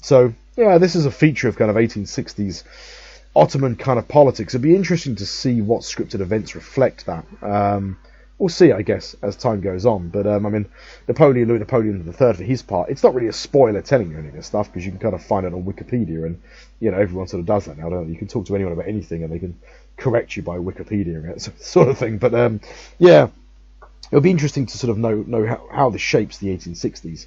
So, yeah, this is a feature of kind of 1860s Ottoman kind of politics. It'd be interesting to see what scripted events reflect that. We'll see, I guess, as time goes on. But, I mean, Louis Napoleon III, for his part, it's not really a spoiler telling you any of this stuff, because you can kind of find it on Wikipedia, and, you know, everyone sort of does that now, don't they? You can talk to anyone about anything, and they can correct you by Wikipedia, and that sort of thing. But, yeah, it'll be interesting to sort of know how this shapes the 1860s.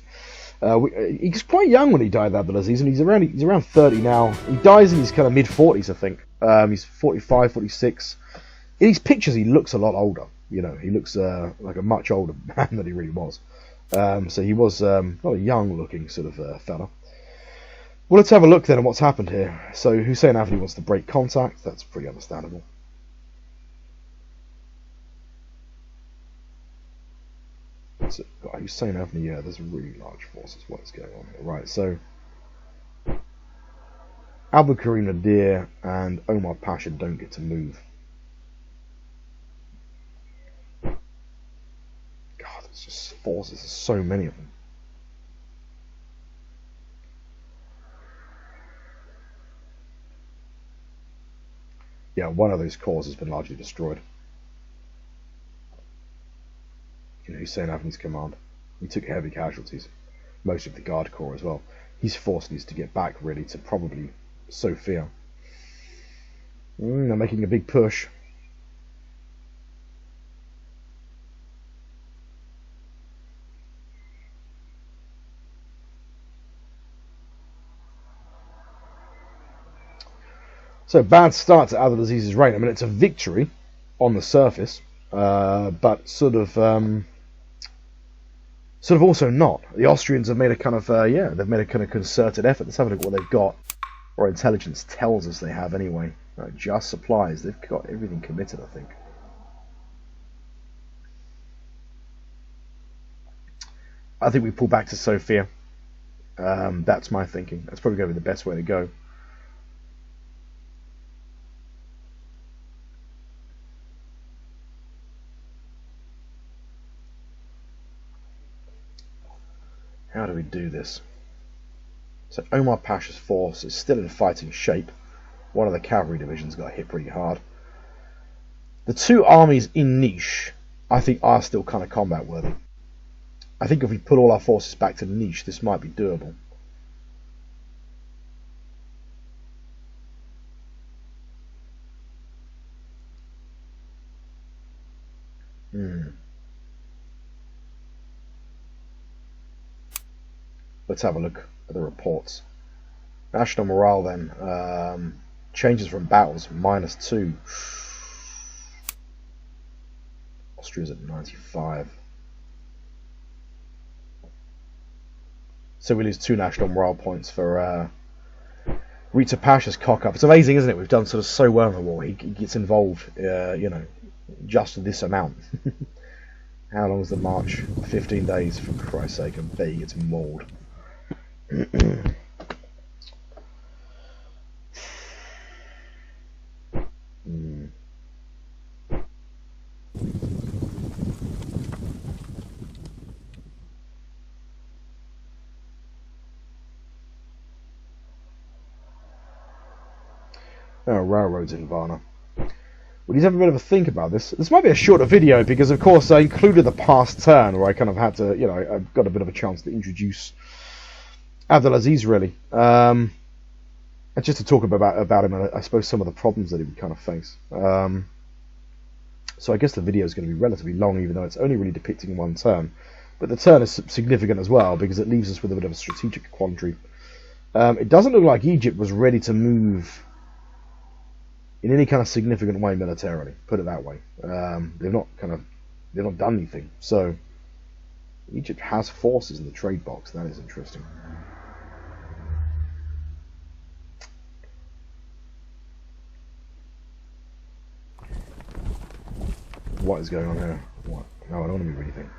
He's quite young when he died, Abdulaziz, and he's around 30 now. He dies in his kind of mid-40s, I think. He's 45, 46. In his pictures, he looks a lot older. You know, he looks like a much older man than he really was. So he was not a young-looking sort of fella. Well, let's have a look then at what's happened here. So Hussein Avni wants to break contact. That's pretty understandable. So, Hussein Avni, yeah, there's really large forces. What is going on here? Right, so Abdul Karim Nadir and Omar Pasha don't get to move. It's just forces, there's so many of them. Yeah, one of those corps has been largely destroyed. You know, Hussein Avni's command. He took heavy casualties. Most of the Guard Corps as well. His force needs to get back, really, to probably Sofia. They're making a big push. So, bad start to Abdulaziz's reign. I mean, it's a victory on the surface, but sort of also not. The Austrians have made a kind of, they've made a kind of concerted effort. Let's have a look at what they've got, or intelligence tells us they have anyway. Just supplies. They've got everything committed, I think. I think we pull back to Sofia. That's my thinking. That's probably going to be the best way to go. How do we do this? So Omar Pasha's force is still in fighting shape. One of the cavalry divisions got hit pretty hard. The two armies in Niche, I think, are still kind of combat worthy. I think if we put all our forces back to Niche, this might be doable. Let's have a look at the reports. National morale then. Changes from battles, -2. Austria's at 95. So we lose 2 national morale points for Rita Pasha's cock-up. It's amazing, isn't it? We've done sort of so well in the war. He gets involved, you know, just this amount. How long is the march? 15 days, for Christ's sake, and bet he gets mauled. There are railroads in Varna. Well, he's having a bit of a think about this. This might be a shorter video because, of course, I included the past turn where I kind of had to, you know, I got a bit of a chance to introduce Abdulaziz, really. And just to talk about him and I suppose some of the problems that he would kind of face. So I guess the video is going to be relatively long, even though it's only really depicting one turn. But the turn is significant as well because it leaves us with a bit of a strategic quandary. It doesn't look like Egypt was ready to move in any kind of significant way militarily, put it that way. They've not done anything. So Egypt has forces in the trade box. That is interesting. What is going on here? What? No, I don't want to move anything.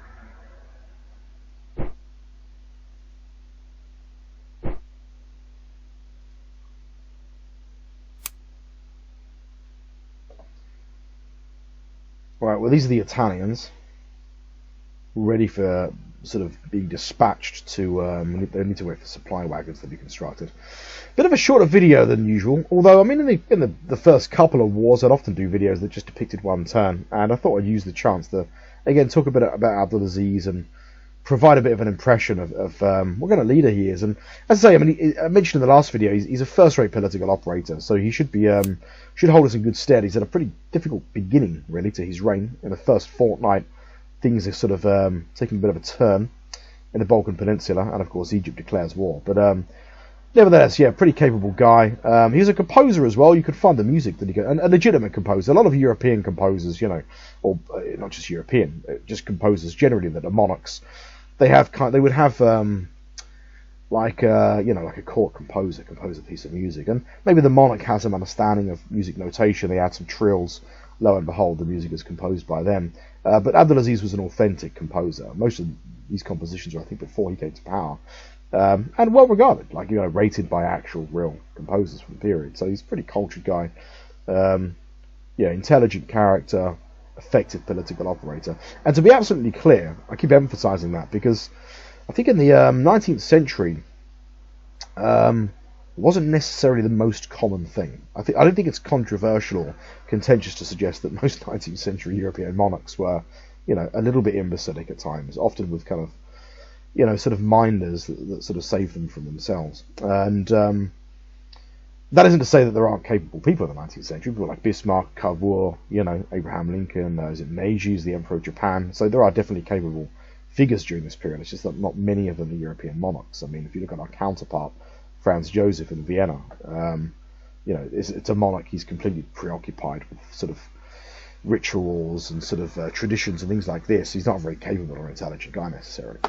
Right, well, these are the Italians, ready for sort of being dispatched to. They need to wait for supply wagons to be constructed. Bit of a shorter video than usual, although I mean in the first couple of wars I'd often do videos that just depicted one turn, and I thought I'd use the chance to again talk a bit about Abdulaziz and provide a bit of an impression of what kind of leader he is. And as I say, I mean, I mentioned in the last video, he's a first-rate political operator, so he should be should hold us in good stead. He's had a pretty difficult beginning, really, to his reign. In the first fortnight, things are sort of taking a bit of a turn in the Balkan Peninsula, and of course Egypt declares war. But nevertheless, yeah, pretty capable guy. He's a composer as well. You could find the music that he got, a legitimate composer. A lot of European composers, you know, or not just European, just composers generally that are monarchs. They would have like a court composer compose a piece of music, and maybe the monarch has some understanding of music notation. They add some trills. Lo and behold, the music is composed by them. But Abdulaziz was an authentic composer. Most of these compositions were, I think, before he came to power, and well regarded, like, you know, rated by actual real composers from the period. So he's a pretty cultured guy. Yeah, intelligent character. Effective political operator. And to be absolutely clear, I keep emphasizing that because I think in the 19th century wasn't necessarily the most common thing. I don't think it's controversial or contentious to suggest that most 19th century European monarchs were, you know, a little bit imbecilic at times, often with kind of, you know, sort of minders that sort of save them from themselves. And that isn't to say that there aren't capable people in the 19th century, people like Bismarck, Cavour, you know, Abraham Lincoln, Meiji, the Emperor of Japan. So there are definitely capable figures during this period. It's just that not many of them are European monarchs. I mean, if you look at our counterpart, Franz Joseph in Vienna, you know, it's a monarch. He's completely preoccupied with sort of rituals and sort of traditions and things like this. He's not a very capable or intelligent guy necessarily.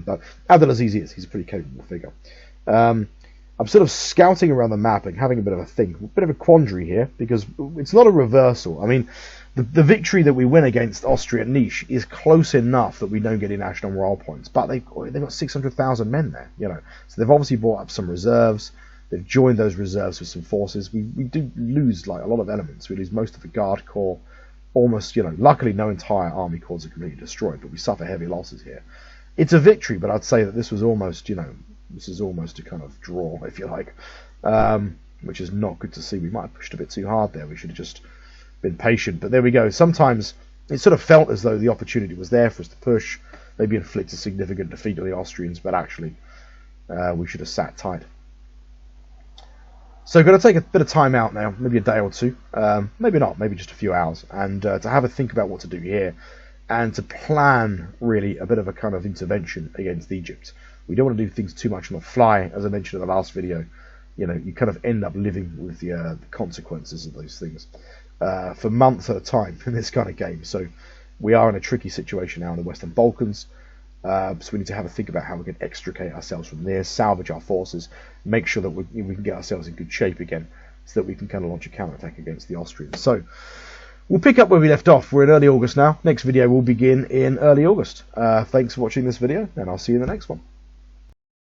But Abdulaziz is. He's a pretty capable figure. I'm sort of scouting around the map and having a bit of a think, a bit of a quandary here, because it's not a reversal. I mean, the victory that we win against Austria at Nice is close enough that we don't get any national morale points, but they've got 600,000 men there, you know, so they've obviously brought up some reserves. They've joined those reserves with some forces. We do lose like a lot of elements. We lose most of the Guard Corps, almost, you know, luckily no entire army corps are completely destroyed, but we suffer heavy losses here. It's a victory, but I'd say that this was almost, you know, This is almost a kind of draw, if you like, which is not good to see. We might have pushed a bit too hard there. We should have just been patient. But there we go. Sometimes it sort of felt as though the opportunity was there for us to push, maybe inflict a significant defeat on the Austrians, but actually we should have sat tight. So going to take a bit of time out now, maybe a day or two, maybe not, maybe just a few hours, and to have a think about what to do here, and to plan really a bit of a kind of intervention against Egypt. We don't want to do things too much on the fly, as I mentioned in the last video. You know, you kind of end up living with the consequences of those things for months at a time in this kind of game. So we are in a tricky situation now in the Western Balkans. So we need to have a think about how we can extricate ourselves from there, salvage our forces, make sure that we can get ourselves in good shape again, so that we can kind of launch a counterattack against the Austrians. So we'll pick up where we left off. We're in early August now. Next video will begin in early August. Thanks for watching this video, and I'll see you in the next one.